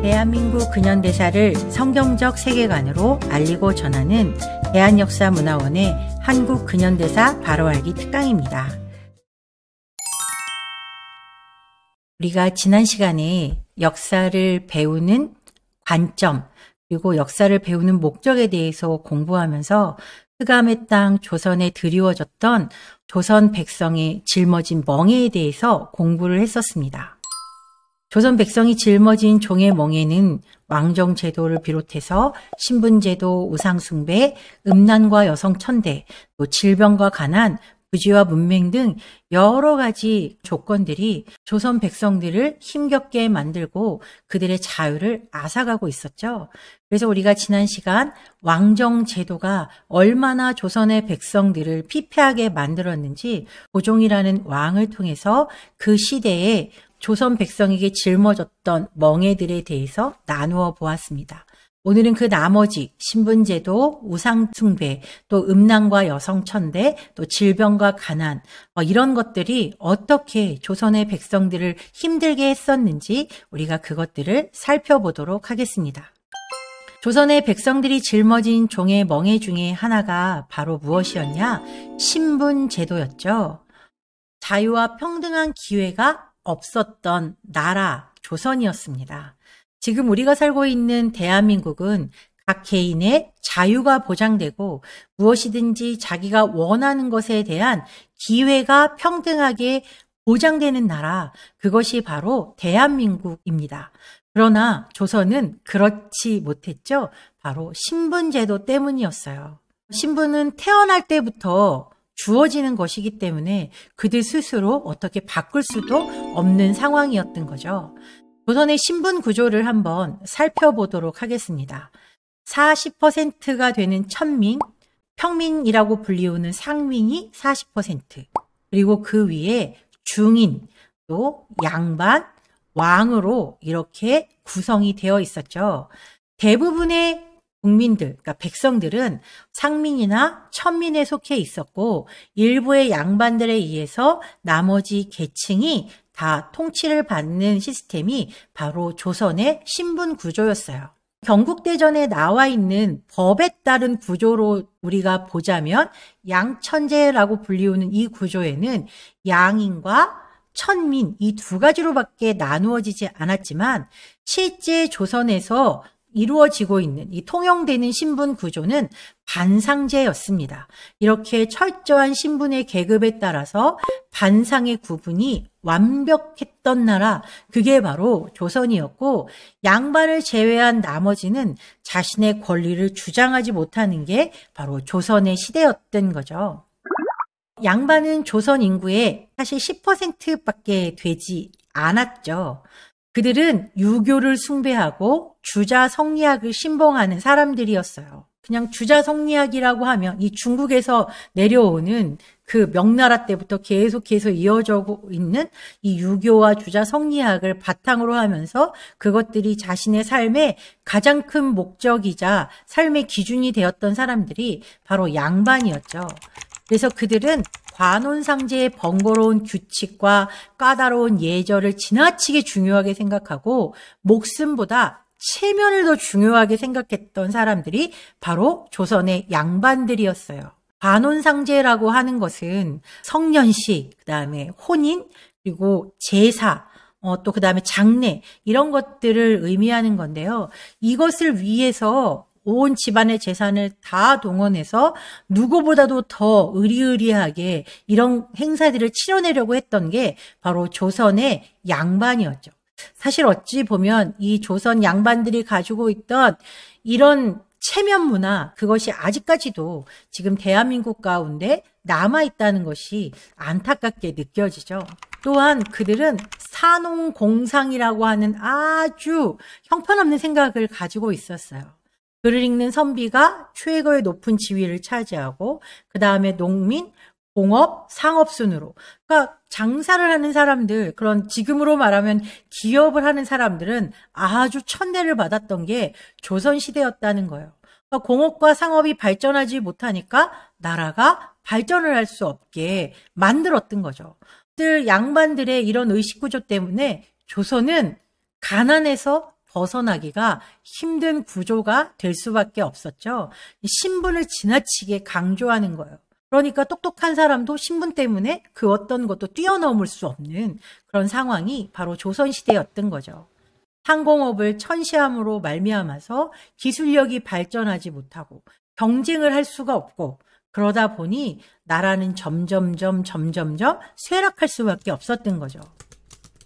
대한민국 근현대사를 성경적 세계관으로 알리고 전하는 대한역사문화원의 한국 근현대사 바로 알기 특강입니다. 우리가 지난 시간에 역사를 배우는 관점, 그리고 역사를 배우는 목적에 대해서 공부하면서 흑암의 땅 조선에 드리워졌던 조선 백성의 짊어진 멍에에 대해서 공부를 했었습니다. 조선 백성이 짊어진 종의 멍에는 왕정 제도를 비롯해서 신분 제도, 우상 숭배, 음란과 여성 천대, 또 질병과 가난, 부지와 문맹 등 여러 가지 조건들이 조선 백성들을 힘겹게 만들고 그들의 자유를 앗아가고 있었죠. 그래서 우리가 지난 시간 왕정 제도가 얼마나 조선의 백성들을 피폐하게 만들었는지 고종이라는 왕을 통해서 그 시대에 조선 백성에게 짊어졌던 멍에들에 대해서 나누어 보았습니다. 오늘은 그 나머지 신분제도, 우상숭배, 또 음란과 여성천대, 또 질병과 가난 이런 것들이 어떻게 조선의 백성들을 힘들게 했었는지 우리가 그것들을 살펴보도록 하겠습니다. 조선의 백성들이 짊어진 종의 멍에 중에 하나가 바로 무엇이었냐? 신분제도였죠. 자유와 평등한 기회가 없었던 나라 조선이었습니다. 지금 우리가 살고 있는 대한민국은 각 개인의 자유가 보장되고 무엇이든지 자기가 원하는 것에 대한 기회가 평등하게 보장되는 나라, 그것이 바로 대한민국입니다. 그러나 조선은 그렇지 못했죠. 바로 신분제도 때문이었어요. 신분은 태어날 때부터 주어지는 것이기 때문에 그들 스스로 어떻게 바꿀 수도 없는 상황이었던 거죠. 조선의 신분 구조를 한번 살펴보도록 하겠습니다. 40%가 되는 천민, 평민이라고 불리우는 상민이 40%, 그리고 그 위에 중인, 또 양반, 왕으로 이렇게 구성이 되어 있었죠. 대부분의 국민들, 그러니까 백성들은 상민이나 천민에 속해 있었고 일부의 양반들에 의해서 나머지 계층이 다 통치를 받는 시스템이 바로 조선의 신분 구조였어요. 경국대전에 나와 있는 법에 따른 구조로 우리가 보자면 양천제라고 불리우는 이 구조에는 양인과 천민 이 두 가지로밖에 나누어지지 않았지만 실제 조선에서 이루어지고 있는 이 통용되는 신분 구조는 반상제였습니다. 이렇게 철저한 신분의 계급에 따라서 반상의 구분이 완벽했던 나라, 그게 바로 조선이었고 양반을 제외한 나머지는 자신의 권리를 주장하지 못하는 게 바로 조선의 시대였던 거죠. 양반은 조선 인구의 사실 10%밖에 되지 않았죠. 그들은 유교를 숭배하고 주자성리학을 신봉하는 사람들이었어요. 그냥 주자성리학이라고 하면 이 중국에서 내려오는 그 명나라 때부터 계속해서 이어져 있는 이 유교와 주자성리학을 바탕으로 하면서 그것들이 자신의 삶의 가장 큰 목적이자 삶의 기준이 되었던 사람들이 바로 양반이었죠. 그래서 그들은 관혼상제의 번거로운 규칙과 까다로운 예절을 지나치게 중요하게 생각하고 목숨보다 체면을 더 중요하게 생각했던 사람들이 바로 조선의 양반들이었어요. 관혼상제라고 하는 것은 성년식, 그다음에 혼인, 그리고 제사, 또 그다음에 장례 이런 것들을 의미하는 건데요. 이것을 위해서 온 집안의 재산을 다 동원해서 누구보다도 더 의리의리하게 이런 행사들을 치러내려고 했던 게 바로 조선의 양반이었죠. 사실 어찌 보면 이 조선 양반들이 가지고 있던 이런 체면 문화, 그것이 아직까지도 지금 대한민국 가운데 남아있다는 것이 안타깝게 느껴지죠. 또한 그들은 산홍공상이라고 하는 아주 형편없는 생각을 가지고 있었어요. 글을 읽는 선비가 최고의 높은 지위를 차지하고 그 다음에 농민, 공업, 상업 순으로, 그러니까 장사를 하는 사람들, 그런 지금으로 말하면 기업을 하는 사람들은 아주 천대를 받았던 게 조선시대였다는 거예요. 그러니까 공업과 상업이 발전하지 못하니까 나라가 발전을 할 수 없게 만들었던 거죠. 양반들의 이런 의식구조 때문에 조선은 가난해서 벗어나기가 힘든 구조가 될 수밖에 없었죠. 신분을 지나치게 강조하는 거예요. 그러니까 똑똑한 사람도 신분 때문에 그 어떤 것도 뛰어넘을 수 없는 그런 상황이 바로 조선시대였던 거죠. 상공업을 천시함으로 말미암아서 기술력이 발전하지 못하고 경쟁을 할 수가 없고 그러다 보니 나라는 점점점 쇠락할 수밖에 없었던 거죠.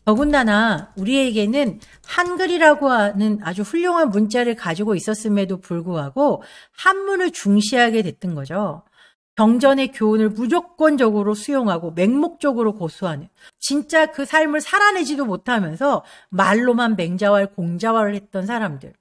더군다나 우리에게는 한글이라고 하는 아주 훌륭한 문자를 가지고 있었음에도 불구하고 한문을 중시하게 됐던 거죠. 경전의 교훈을 무조건적으로 수용하고 맹목적으로 고수하는, 진짜 그 삶을 살아내지도 못하면서 말로만 맹자왈 공자왈을 했던 사람들,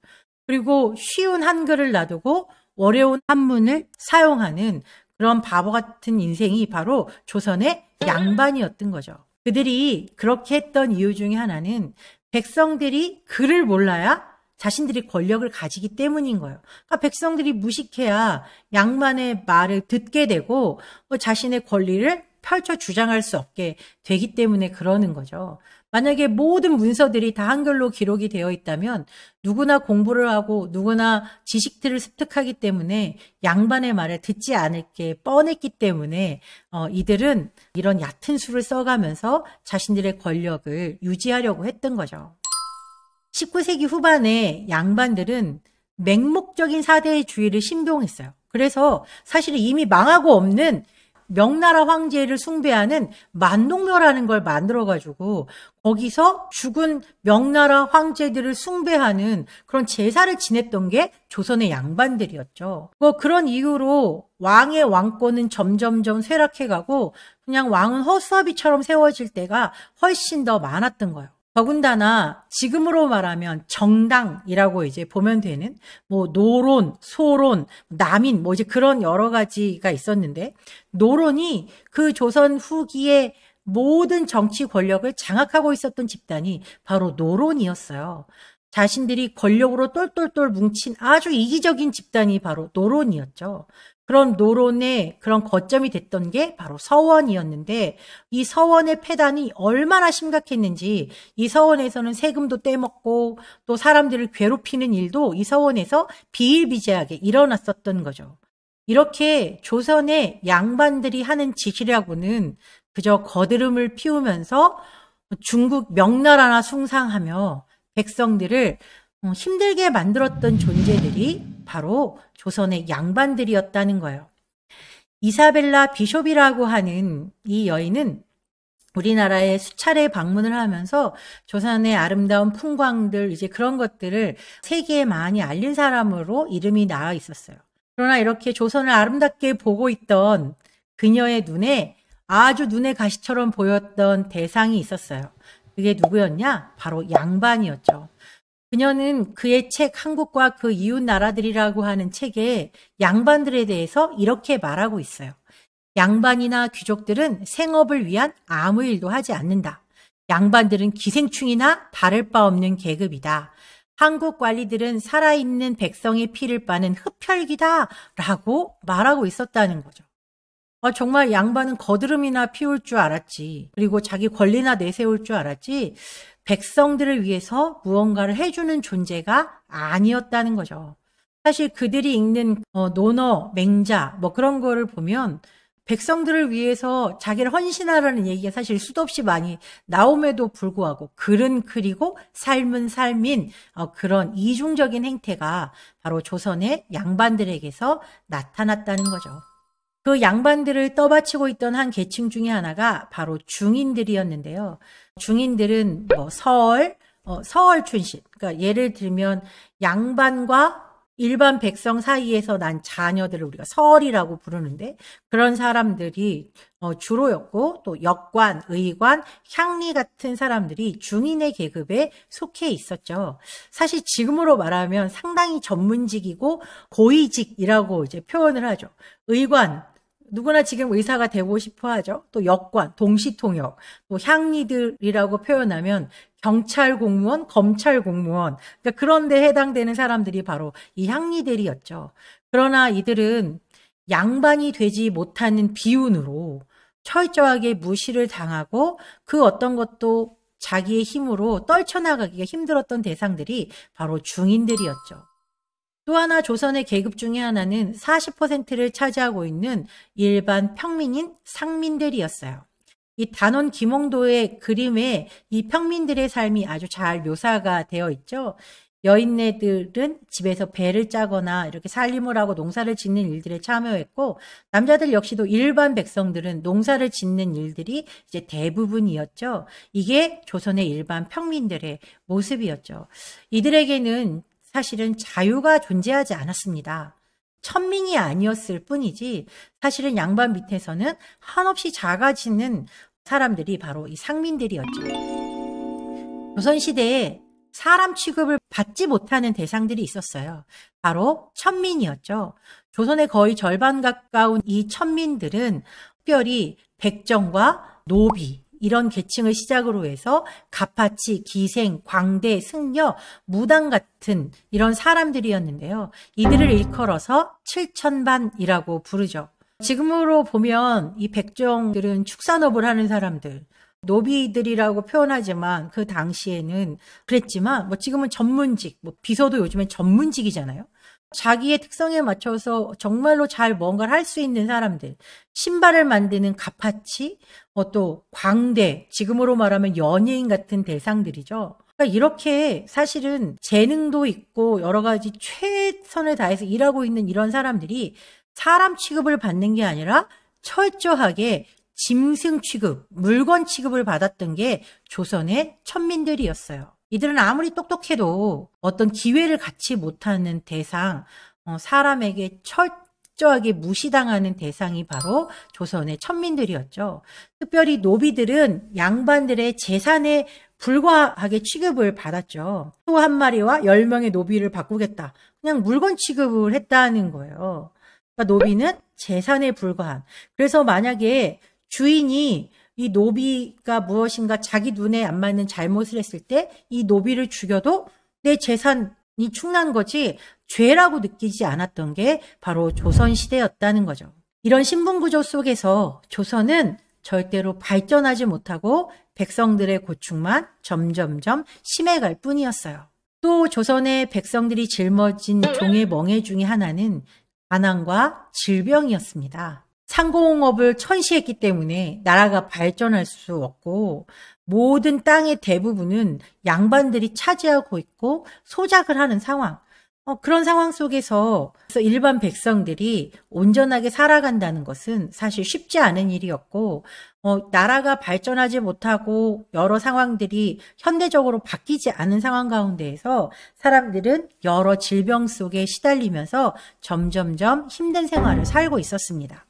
그리고 쉬운 한글을 놔두고 어려운 한문을 사용하는 그런 바보 같은 인생이 바로 조선의 양반이었던 거죠. 그들이 그렇게 했던 이유 중에 하나는 백성들이 글을 몰라야 자신들이 권력을 가지기 때문인 거예요. 그러니까 백성들이 무식해야 양반의 말을 듣게 되고 자신의 권리를 펼쳐 주장할 수 없게 되기 때문에 그러는 거죠. 만약에 모든 문서들이 다 한글로 기록이 되어 있다면 누구나 공부를 하고 누구나 지식들을 습득하기 때문에 양반의 말을 듣지 않을 게 뻔했기 때문에 이들은 이런 얕은 수를 써가면서 자신들의 권력을 유지하려고 했던 거죠. 19세기 후반에 양반들은 맹목적인 사대주의를 신봉했어요. 그래서 사실 이미 망하고 없는 명나라 황제를 숭배하는 만동묘라는 걸 만들어가지고 거기서 죽은 명나라 황제들을 숭배하는 그런 제사를 지냈던 게 조선의 양반들이었죠. 그런 이유로 왕의 왕권은 점점점 쇠락해가고 그냥 왕은 허수아비처럼 세워질 때가 훨씬 더 많았던 거예요. 더군다나 지금으로 말하면 정당이라고 이제 보면 되는 노론, 소론, 남인 이제 그런 여러 가지가 있었는데 노론이 그 조선 후기에 모든 정치 권력을 장악하고 있었던 집단이 바로 노론이었어요. 자신들이 권력으로 똘똘똘 뭉친 아주 이기적인 집단이 바로 노론이었죠. 그런 노론의 그런 거점이 됐던 게 바로 서원이었는데 이 서원의 폐단이 얼마나 심각했는지 이 서원에서는 세금도 떼먹고 또 사람들을 괴롭히는 일도 이 서원에서 비일비재하게 일어났었던 거죠. 이렇게 조선의 양반들이 하는 짓이라고는 그저 거드름을 피우면서 중국 명나라나 숭상하며 백성들을 힘들게 만들었던 존재들이 바로 조선의 양반들이었다는 거예요. 이사벨라 비숍이라고 하는 이 여인은 우리나라에 수차례 방문을 하면서 조선의 아름다운 풍광들 이제 그런 것들을 세계에 많이 알린 사람으로 이름이 나와 있었어요. 그러나 이렇게 조선을 아름답게 보고 있던 그녀의 눈에 아주 눈의 가시처럼 보였던 대상이 있었어요. 그게 누구였냐? 바로 양반이었죠. 그녀는 그의 책 한국과 그 이웃 나라들이라고 하는 책에 양반들에 대해서 이렇게 말하고 있어요. 양반이나 귀족들은 생업을 위한 아무 일도 하지 않는다. 양반들은 기생충이나 다를 바 없는 계급이다. 한국 관리들은 살아있는 백성의 피를 빠는 흡혈귀다 라고 말하고 있었다는 거죠. 정말 양반은 거드름이나 피울 줄 알았지. 그리고 자기 권리나 내세울 줄 알았지. 백성들을 위해서 무언가를 해주는 존재가 아니었다는 거죠. 사실 그들이 읽는 논어, 맹자 그런 거를 보면 백성들을 위해서 자기를 헌신하라는 얘기가 사실 수도 없이 많이 나옴에도 불구하고 글은 글이고 삶은 삶인 그런 이중적인 행태가 바로 조선의 양반들에게서 나타났다는 거죠. 그 양반들을 떠받치고 있던 한 계층 중에 하나가 바로 중인들이었는데요. 중인들은 서얼 출신. 그러니까 예를 들면 양반과 일반 백성 사이에서 난 자녀들을 우리가 서얼이라고 부르는데 그런 사람들이 주로였고 또 역관, 의관, 향리 같은 사람들이 중인의 계급에 속해 있었죠. 사실 지금으로 말하면 상당히 전문직이고 고위직이라고 이제 표현을 하죠. 의관, 누구나 지금 의사가 되고 싶어 하죠. 또 역관, 동시통역, 또 향리들이라고 표현하면 경찰 공무원, 검찰 공무원, 그러니까 그런 데 해당되는 사람들이 바로 이 향리들이었죠. 그러나 이들은 양반이 되지 못하는 비운으로 철저하게 무시를 당하고 그 어떤 것도 자기의 힘으로 떨쳐나가기가 힘들었던 대상들이 바로 중인들이었죠. 또 하나 조선의 계급 중에 하나는 40%를 차지하고 있는 일반 평민인 상민들이었어요. 이 단원 김홍도의 그림에 이 평민들의 삶이 아주 잘 묘사가 되어 있죠. 여인네들은 집에서 배를 짜거나 이렇게 살림을 하고 농사를 짓는 일들에 참여했고, 남자들 역시도 일반 백성들은 농사를 짓는 일들이 이제 대부분이었죠. 이게 조선의 일반 평민들의 모습이었죠. 이들에게는 사실은 자유가 존재하지 않았습니다. 천민이 아니었을 뿐이지 사실은 양반 밑에서는 한없이 작아지는 사람들이 바로 이 상민들이었죠. 조선시대에 사람 취급을 받지 못하는 대상들이 있었어요. 바로 천민이었죠. 조선의 거의 절반 가까운 이 천민들은 특별히 백정과 노비 이런 계층을 시작으로 해서 갑파치, 기생, 광대, 승려, 무당 같은 이런 사람들이었는데요. 이들을 일컬어서 칠천반이라고 부르죠. 지금으로 보면 이 백정들은 축산업을 하는 사람들, 노비들이라고 표현하지만 그 당시에는 그랬지만 지금은 전문직, 비서도 요즘엔 전문직이잖아요. 자기의 특성에 맞춰서 정말로 잘 뭔가를 할 수 있는 사람들, 신발을 만드는 갑파치, 또 광대, 지금으로 말하면 연예인 같은 대상들이죠. 그러니까 이렇게 사실은 재능도 있고 여러 가지 최선을 다해서 일하고 있는 이런 사람들이 사람 취급을 받는 게 아니라 철저하게 짐승 취급, 물건 취급을 받았던 게 조선의 천민들이었어요. 이들은 아무리 똑똑해도 어떤 기회를 갖지 못하는 대상, 사람에게 철저하게 무시당하는 대상이 바로 조선의 천민들이었죠. 특별히 노비들은 양반들의 재산에 불과하게 취급을 받았죠. 소 한 마리와 10명의 노비를 바꾸겠다. 그냥 물건 취급을 했다는 거예요. 그러니까 노비는 재산에 불과한. 그래서 만약에 주인이 이 노비가 무엇인가 자기 눈에 안 맞는 잘못을 했을 때 이 노비를 죽여도 내 재산이 충난 거지 죄라고 느끼지 않았던 게 바로 조선시대였다는 거죠. 이런 신분구조 속에서 조선은 절대로 발전하지 못하고 백성들의 고충만 점점점 심해갈 뿐이었어요. 또 조선의 백성들이 짊어진 종의 멍해 중에 하나는 가난과 질병이었습니다. 상공업을 천시했기 때문에 나라가 발전할 수 없고 모든 땅의 대부분은 양반들이 차지하고 있고 소작을 하는 상황. 그런 상황 속에서 일반 백성들이 온전하게 살아간다는 것은 사실 쉽지 않은 일이었고, 나라가 발전하지 못하고 여러 상황들이 현대적으로 바뀌지 않은 상황 가운데에서 사람들은 여러 질병 속에 시달리면서 점점점 힘든 생활을 살고 있었습니다.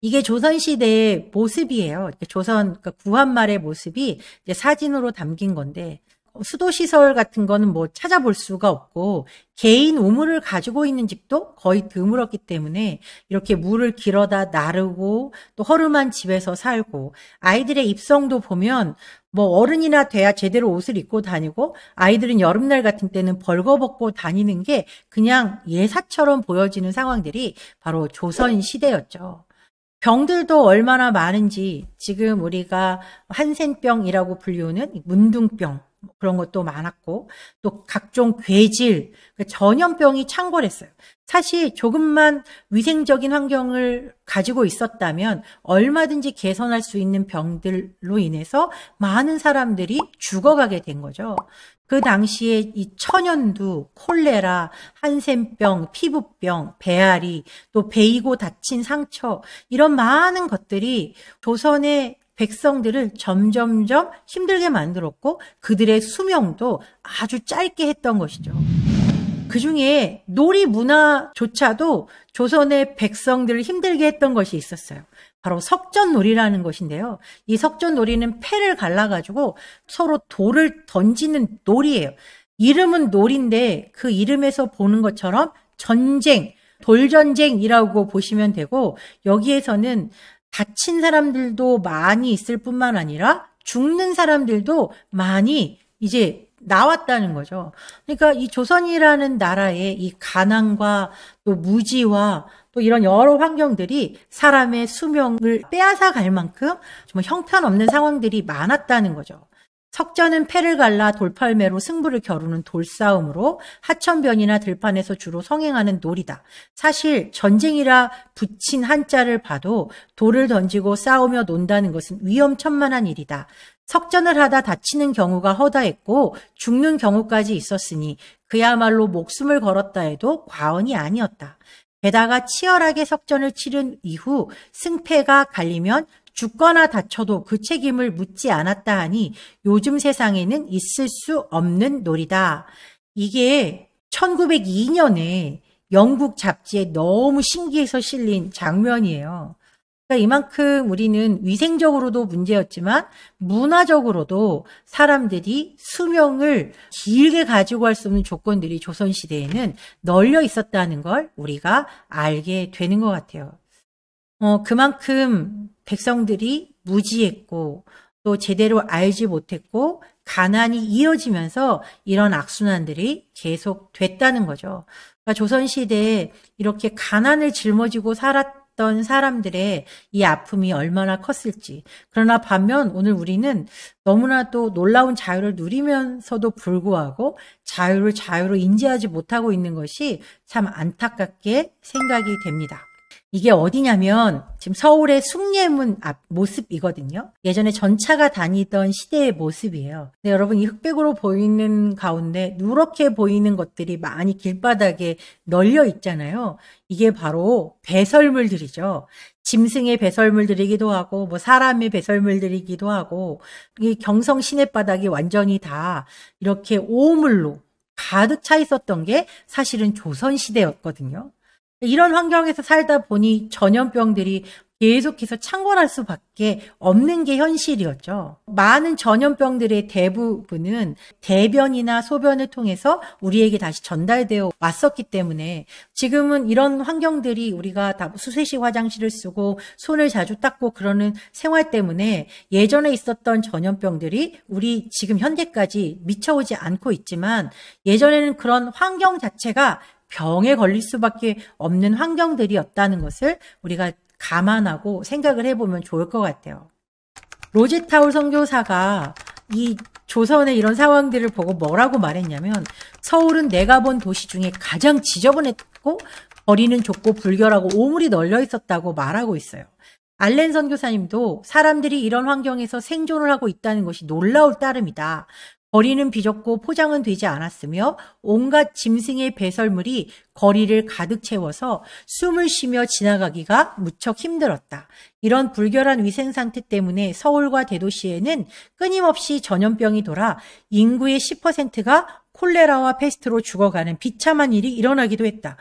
이게 조선시대의 모습이에요. 조선 구한말의 모습이 이제 사진으로 담긴 건데, 수도시설 같은 거는 찾아볼 수가 없고 개인 우물을 가지고 있는 집도 거의 드물었기 때문에 이렇게 물을 길어다 나르고 또 허름한 집에서 살고, 아이들의 입성도 보면 어른이나 돼야 제대로 옷을 입고 다니고 아이들은 여름날 같은 때는 벌거벗고 다니는 게 그냥 예사처럼 보여지는 상황들이 바로 조선시대였죠. 병들도 얼마나 많은지 지금 우리가 한센병이라고 불리우는 문둥병 그런 것도 많았고, 또 각종 괴질, 전염병이 창궐했어요. 사실 조금만 위생적인 환경을 가지고 있었다면 얼마든지 개선할 수 있는 병들로 인해서 많은 사람들이 죽어가게 된 거죠. 그 당시에 이 천연두, 콜레라, 한센병, 피부병, 배앓이, 또 베이고 다친 상처, 이런 많은 것들이 조선의 백성들을 점점점 힘들게 만들었고 그들의 수명도 아주 짧게 했던 것이죠. 그중에 놀이 문화조차도 조선의 백성들을 힘들게 했던 것이 있었어요. 바로 석전놀이라는 것인데요. 이 석전놀이는 패를 갈라가지고 서로 돌을 던지는 놀이예요. 이름은 놀인데 그 이름에서 보는 것처럼 전쟁, 돌전쟁이라고 보시면 되고, 여기에서는 다친 사람들도 많이 있을 뿐만 아니라 죽는 사람들도 많이 이제 나왔다는 거죠. 그러니까 이 조선이라는 나라의 이 가난과 또 무지와 또 이런 여러 환경들이 사람의 수명을 빼앗아 갈 만큼 정말 형편없는 상황들이 많았다는 거죠. 석전은 패를 갈라 돌팔매로 승부를 겨루는 돌싸움으로 하천변이나 들판에서 주로 성행하는 놀이다. 사실 전쟁이라 붙인 한자를 봐도 돌을 던지고 싸우며 논다는 것은 위험천만한 일이다. 석전을 하다 다치는 경우가 허다했고 죽는 경우까지 있었으니 그야말로 목숨을 걸었다 해도 과언이 아니었다. 게다가 치열하게 석전을 치른 이후 승패가 갈리면 죽거나 다쳐도 그 책임을 묻지 않았다 하니 요즘 세상에는 있을 수 없는 놀이다. 이게 1902년에 영국 잡지에 너무 신기해서 실린 장면이에요. 그러니까 이만큼 우리는 위생적으로도 문제였지만 문화적으로도 사람들이 수명을 길게 가지고 갈 수 없는 조건들이 조선시대에는 널려 있었다는 걸 우리가 알게 되는 것 같아요. 그만큼 백성들이 무지했고 또 제대로 알지 못했고 가난이 이어지면서 이런 악순환들이 계속 됐다는 거죠. 그러니까 조선시대에 이렇게 가난을 짊어지고 살았던 사람들의 이 아픔이 얼마나 컸을지. 그러나 반면 오늘 우리는 너무나도 놀라운 자유를 누리면서도 불구하고 자유로 인지하지 못하고 있는 것이 참 안타깝게 생각이 됩니다. 이게 어디냐면 지금 서울의 숭례문 앞 모습이거든요. 예전에 전차가 다니던 시대의 모습이에요. 근데 여러분 이 흑백으로 보이는 가운데 누렇게 보이는 것들이 많이 길바닥에 널려 있잖아요. 이게 바로 배설물들이죠. 짐승의 배설물들이기도 하고 뭐 사람의 배설물들이기도 하고 이 경성 시냇바닥이 완전히 다 이렇게 오물로 가득 차 있었던 게 사실은 조선시대였거든요. 이런 환경에서 살다 보니 전염병들이 계속해서 창궐할 수밖에 없는 게 현실이었죠. 많은 전염병들의 대부분은 대변이나 소변을 통해서 우리에게 다시 전달되어 왔었기 때문에 지금은 이런 환경들이 우리가 다 수세식 화장실을 쓰고 손을 자주 닦고 그러는 생활 때문에 예전에 있었던 전염병들이 우리 지금 현대까지 미쳐오지 않고 있지만 예전에는 그런 환경 자체가 병에 걸릴 수밖에 없는 환경들이었다는 것을 우리가 감안하고 생각을 해보면 좋을 것 같아요. 로제타울 선교사가 이 조선의 이런 상황들을 보고 뭐라고 말했냐면 서울은 내가 본 도시 중에 가장 지저분했고 거리는 좁고 불결하고 오물이 널려 있었다고 말하고 있어요. 알렌 선교사님도 사람들이 이런 환경에서 생존을 하고 있다는 것이 놀라울 따름이다. 거리는 비좁고 포장은 되지 않았으며 온갖 짐승의 배설물이 거리를 가득 채워서 숨을 쉬며 지나가기가 무척 힘들었다. 이런 불결한 위생 상태 때문에 서울과 대도시에는 끊임없이 전염병이 돌아 인구의 10%가 콜레라와 페스트로 죽어가는 비참한 일이 일어나기도 했다.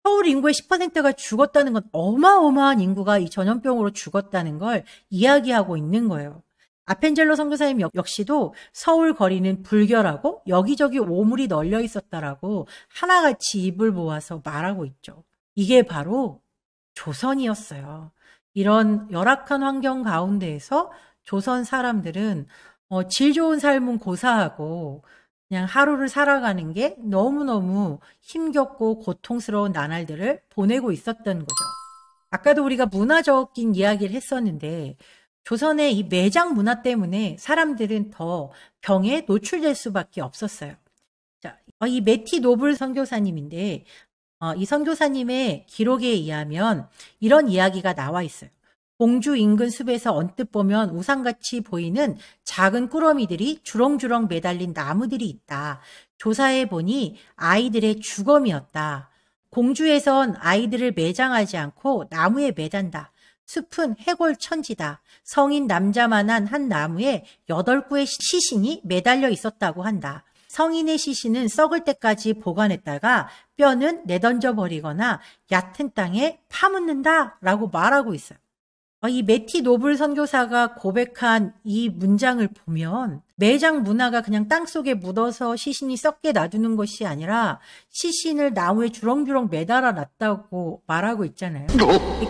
서울 인구의 10%가 죽었다는 건 어마어마한 인구가 이 전염병으로 죽었다는 걸 이야기하고 있는 거예요. 아펜젤로 선교사님 역시도 서울 거리는 불결하고 여기저기 오물이 널려 있었다라고 하나같이 입을 모아서 말하고 있죠. 이게 바로 조선이었어요. 이런 열악한 환경 가운데에서 조선 사람들은 질 좋은 삶은 고사하고 그냥 하루를 살아가는 게 너무너무 힘겹고 고통스러운 나날들을 보내고 있었던 거죠. 아까도 우리가 문화적인 이야기를 했었는데 조선의 이 매장 문화 때문에 사람들은 더 병에 노출될 수밖에 없었어요. 자, 이 매티 노블 선교사님인데 이 선교사님의 기록에 의하면 이런 이야기가 나와 있어요. 공주 인근 숲에서 언뜻 보면 우상같이 보이는 작은 꾸러미들이 주렁주렁 매달린 나무들이 있다. 조사해 보니 아이들의 주검이었다. 공주에선 아이들을 매장하지 않고 나무에 매단다. 숲은 해골천지다. 성인 남자만한 한 나무에 8구의 시신이 매달려 있었다고 한다. 성인의 시신은 썩을 때까지 보관했다가 뼈는 내던져 버리거나 얕은 땅에 파묻는다 라고 말하고 있어요. 이 매티 노블 선교사가 고백한 이 문장을 보면 매장 문화가 그냥 땅속에 묻어서 시신이 썩게 놔두는 것이 아니라 시신을 나무에 주렁주렁 매달아 놨다고 말하고 있잖아요.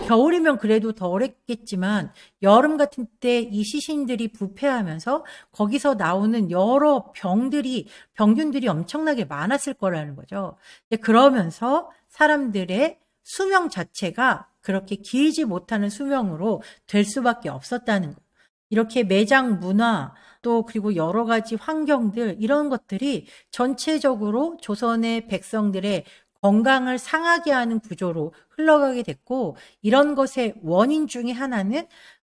겨울이면 그래도 덜했겠지만 여름 같은 때 이 시신들이 부패하면서 거기서 나오는 여러 병균들이 엄청나게 많았을 거라는 거죠. 그러면서 사람들의 수명 자체가 그렇게 길지 못하는 수명으로 될 수밖에 없었다는 거예요. 이렇게 매장 문화 또 그리고 여러 가지 환경들 이런 것들이 전체적으로 조선의 백성들의 건강을 상하게 하는 구조로 흘러가게 됐고 이런 것의 원인 중에 하나는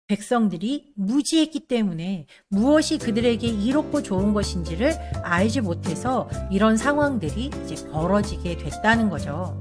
백성들이 무지했기 때문에 무엇이 그들에게 이롭고 좋은 것인지를 알지 못해서 이런 상황들이 이제 벌어지게 됐다는 거죠.